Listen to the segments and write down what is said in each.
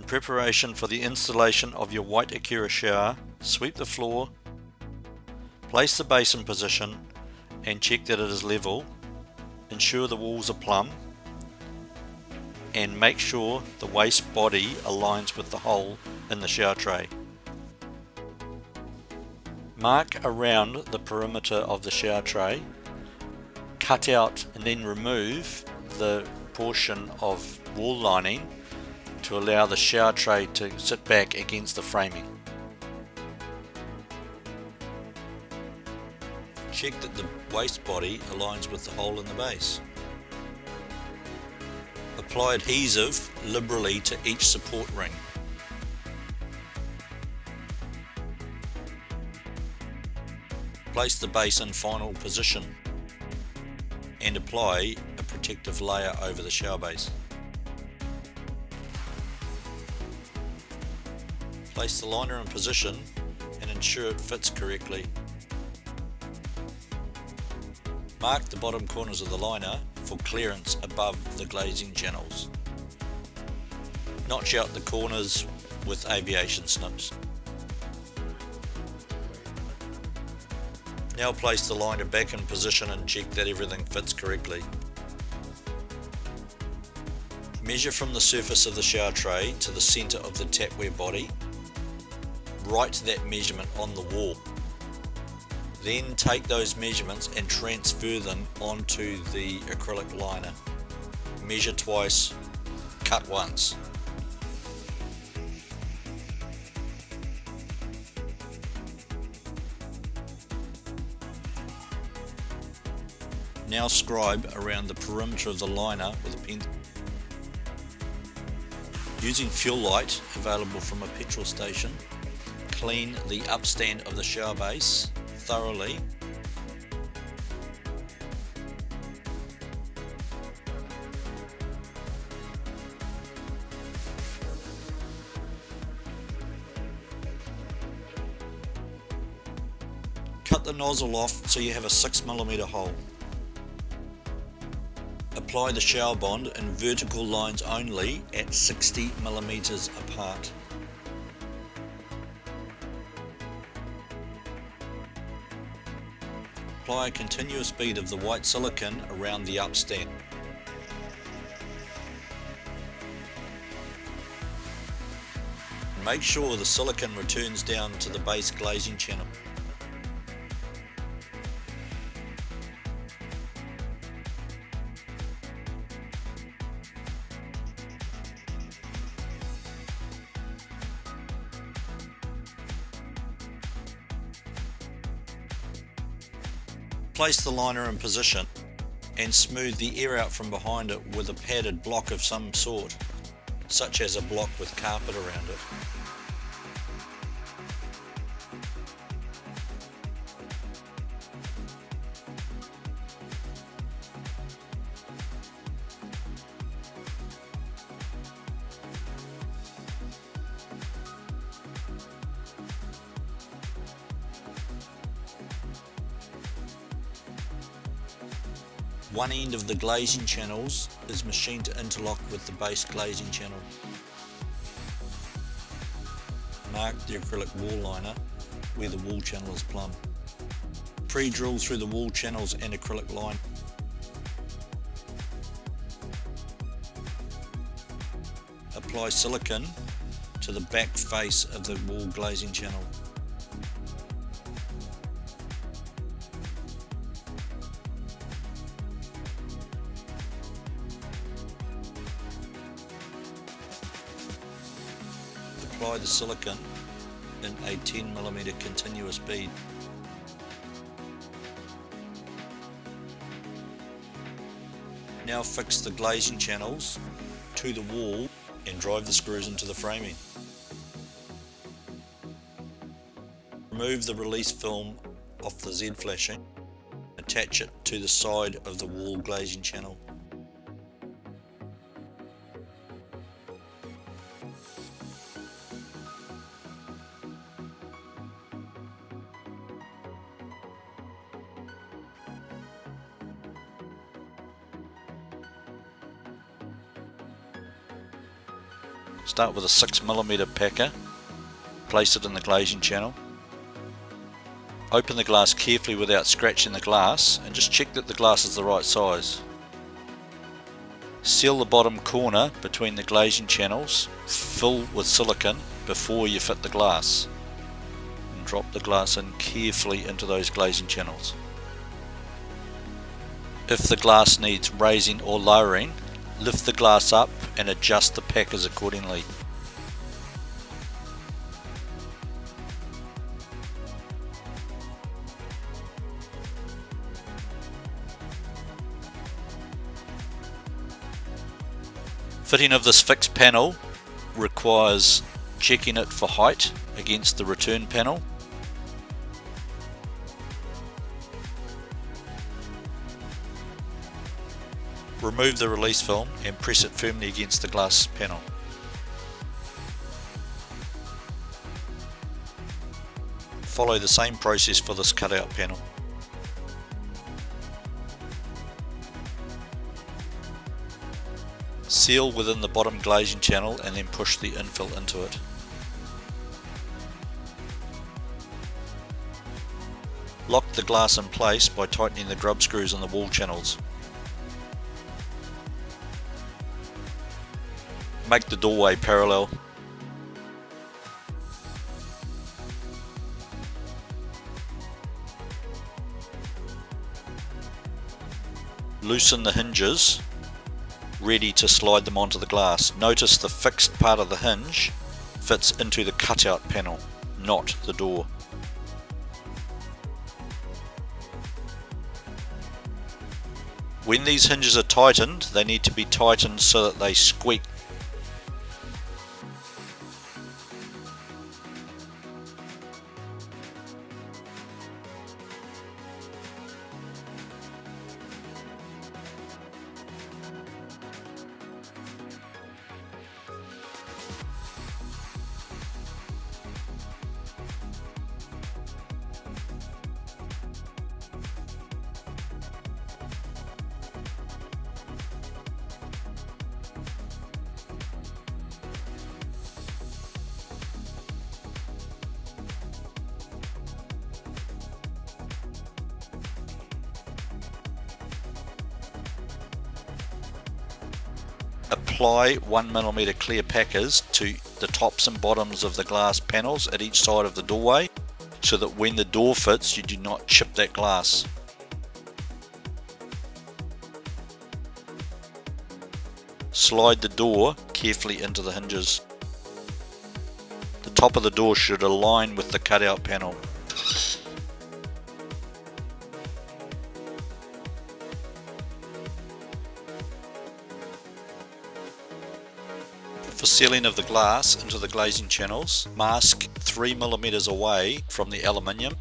In preparation for the installation of your white Acura shower, sweep the floor, place the base in position and check that it is level. Ensure the walls are plumb and make sure the waste body aligns with the hole in the shower tray. Mark around the perimeter of the shower tray, cut out and then remove the portion of wall lining to allow the shower tray to sit back against the framing. Check that the waste body aligns with the hole in the base. Apply adhesive liberally to each support ring. Place the base in final position and apply a protective layer over the shower base. Place the liner in position and ensure it fits correctly. Mark the bottom corners of the liner for clearance above the glazing channels. Notch out the corners with aviation snips. Now place the liner back in position and check that everything fits correctly. Measure from the surface of the shower tray to the centre of the tapware body. Write that measurement on the wall. Then take those measurements and transfer them onto the acrylic liner. Measure twice, cut once. Now scribe around the perimeter of the liner with a pencil. Using fuel light available from a petrol station, clean the upstand of the shower base thoroughly. Cut the nozzle off so you have a 6mm hole. Apply the shower bond in vertical lines only at 60mm apart. Apply a continuous bead of the white silicone around the upstand. Make sure the silicone returns down to the base glazing channel. Place the liner in position and smooth the air out from behind it with a padded block of some sort, such as a block with carpet around it. One end of the glazing channels is machined to interlock with the base glazing channel. Mark the acrylic wall liner where the wall channel is plumb. Pre-drill through the wall channels and acrylic line. Apply silicone to the back face of the wall glazing channel. Apply the silicone in a 10mm continuous bead. Now fix the glazing channels to the wall and drive the screws into the framing. Remove the release film off the Z flashing. Attach it to the side of the wall glazing channel. Start with a 6mm packer, place it in the glazing channel. Open the glass carefully without scratching the glass and just check that the glass is the right size. Seal the bottom corner between the glazing channels, fill with silicone before you fit the glass. And drop the glass in carefully into those glazing channels. If the glass needs raising or lowering, lift the glass up and adjust the packers accordingly. Fitting of this fixed panel requires checking it for height against the return panel. Remove the release film and press it firmly against the glass panel. Follow the same process for this cutout panel. Seal within the bottom glazing channel and then push the infill into it. Lock the glass in place by tightening the grub screws on the wall channels. Make the doorway parallel. Loosen the hinges, ready to slide them onto the glass. Notice the fixed part of the hinge fits into the cutout panel, not the door. When these hinges are tightened, they need to be tightened so that they squeak. Apply 1mm clear packers to the tops and bottoms of the glass panels at each side of the doorway so that when the door fits you do not chip that glass. Slide the door carefully into the hinges. The top of the door should align with the cutout panel. For sealing of the glass into the glazing channels, mask 3mm away from the aluminium.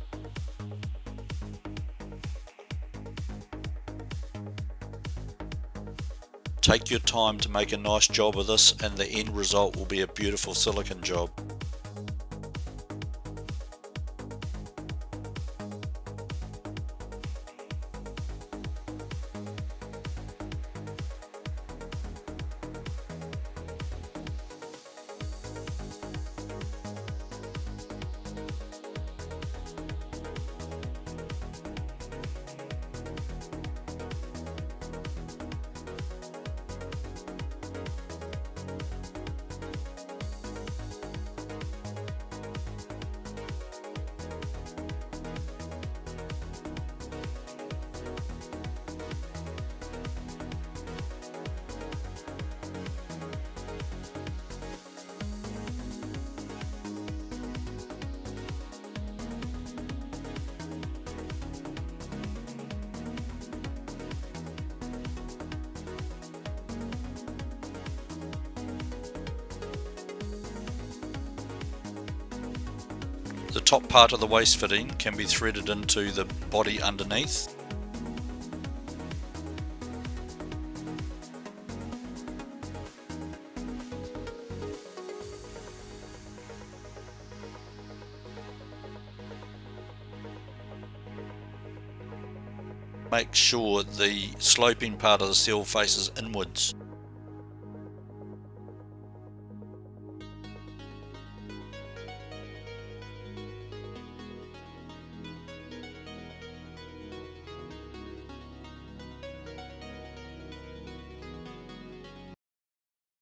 Take your time to make a nice job of this and the end result will be a beautiful silicone job. The top part of the waist fitting can be threaded into the body underneath. Make sure the sloping part of the seal faces inwards.